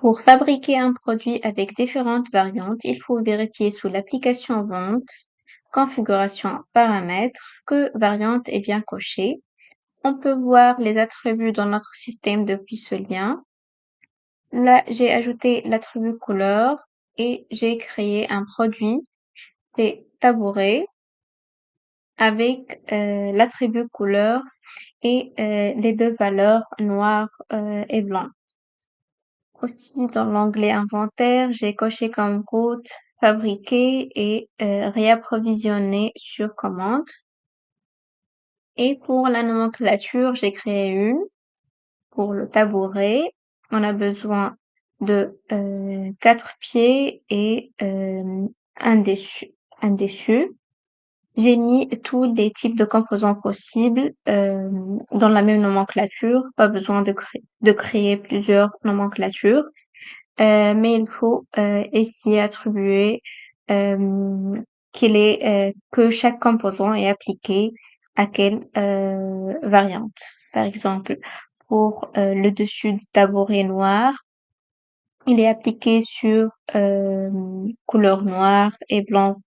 Pour fabriquer un produit avec différentes variantes, il faut vérifier sous l'application Vente, Configuration, Paramètres que variante est bien cochée. On peut voir les attributs dans notre système depuis ce lien. Là, j'ai ajouté l'attribut couleur et j'ai créé un produit, c'est tabouret, avec l'attribut couleur et les deux valeurs noir et blanc. Aussi, dans l'onglet inventaire, j'ai coché comme route fabriquer et réapprovisionner sur commande. Et pour la nomenclature, j'ai créé une. Pour le tabouret, on a besoin de 4 pieds et un dessus. Un dessus. J'ai mis tous les types de composants possibles dans la même nomenclature. Pas besoin de créer plusieurs nomenclatures. Mais il faut ici attribuer que chaque composant est appliqué à quelle variante. Par exemple, pour le dessus du tabouret noir, il est appliqué sur couleur noire et blanc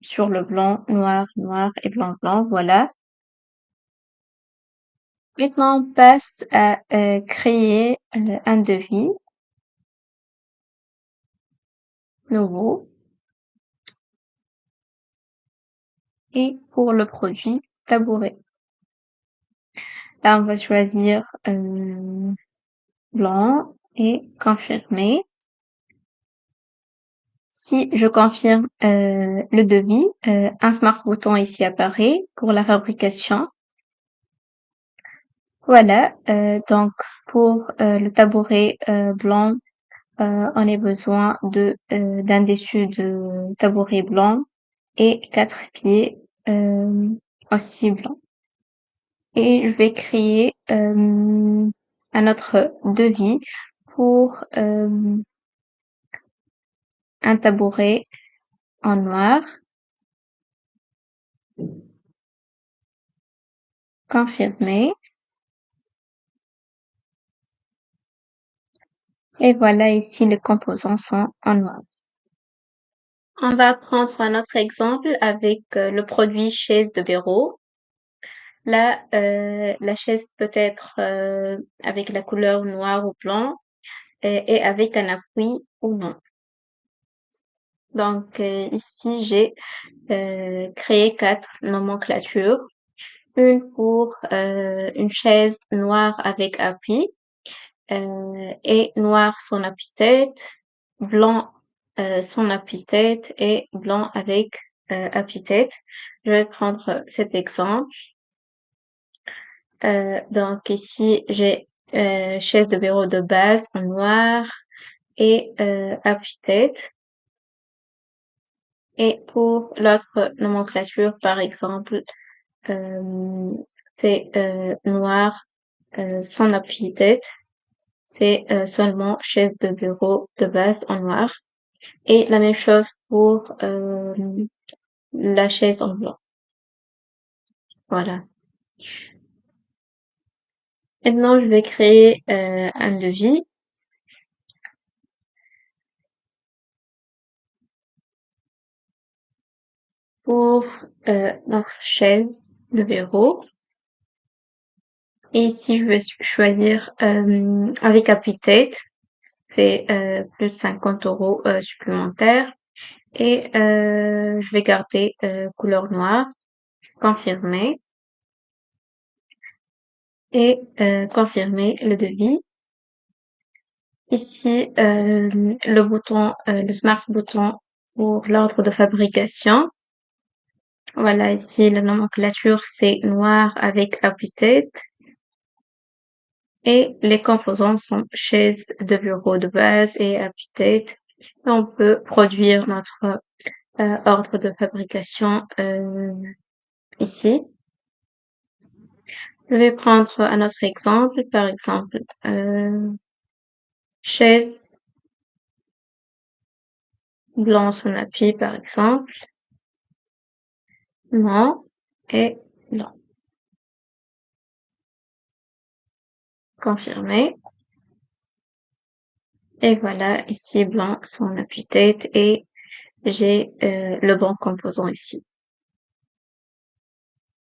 sur le blanc, noir, noir et blanc, blanc, voilà. Maintenant, on passe à créer un devis nouveau. Et pour le produit tabouret. Là, on va choisir blanc et confirmer. Si je confirme le devis, un smart bouton ici apparaît pour la fabrication. Voilà, donc pour le tabouret blanc, on a besoin d'un dessus de tabouret blanc et 4 pieds aussi blancs. Et je vais créer un autre devis pour un tabouret en noir, confirmé. Et voilà, ici les composants sont en noir. On va prendre un autre exemple avec le produit chaise de bureau. Là, la chaise peut être avec la couleur noire ou blanc et avec un appui ou non. Donc ici, j'ai créé 4 nomenclatures. Une pour une chaise noire avec appui et noir sans appui-tête, blanc sans appui-tête et blanc avec appui-tête. Je vais prendre cet exemple. Donc ici, j'ai chaise de bureau de base en noir et appui-tête. Et pour l'autre nomenclature, par exemple, c'est noir sans appui-tête. C'est seulement chaise de bureau de base en noir. Et la même chose pour la chaise en blanc. Voilà. Maintenant, je vais créer un devis pour notre chaise de bureau. Et ici, je vais choisir avec appui-tête. C'est plus 50 € supplémentaires. Et je vais garder couleur noire, confirmer. Et confirmer le devis. Ici, le smart bouton pour l'ordre de fabrication. Voilà, ici, la nomenclature, c'est noir avec appui-tête. Et les composants sont chaises de bureau de base et appui-tête. On peut produire notre ordre de fabrication ici. Je vais prendre un autre exemple, par exemple, chaise blanc sans appui, par exemple. Non et non. Confirmer. Et voilà, ici blanc, son appui-tête et j'ai le bon composant ici.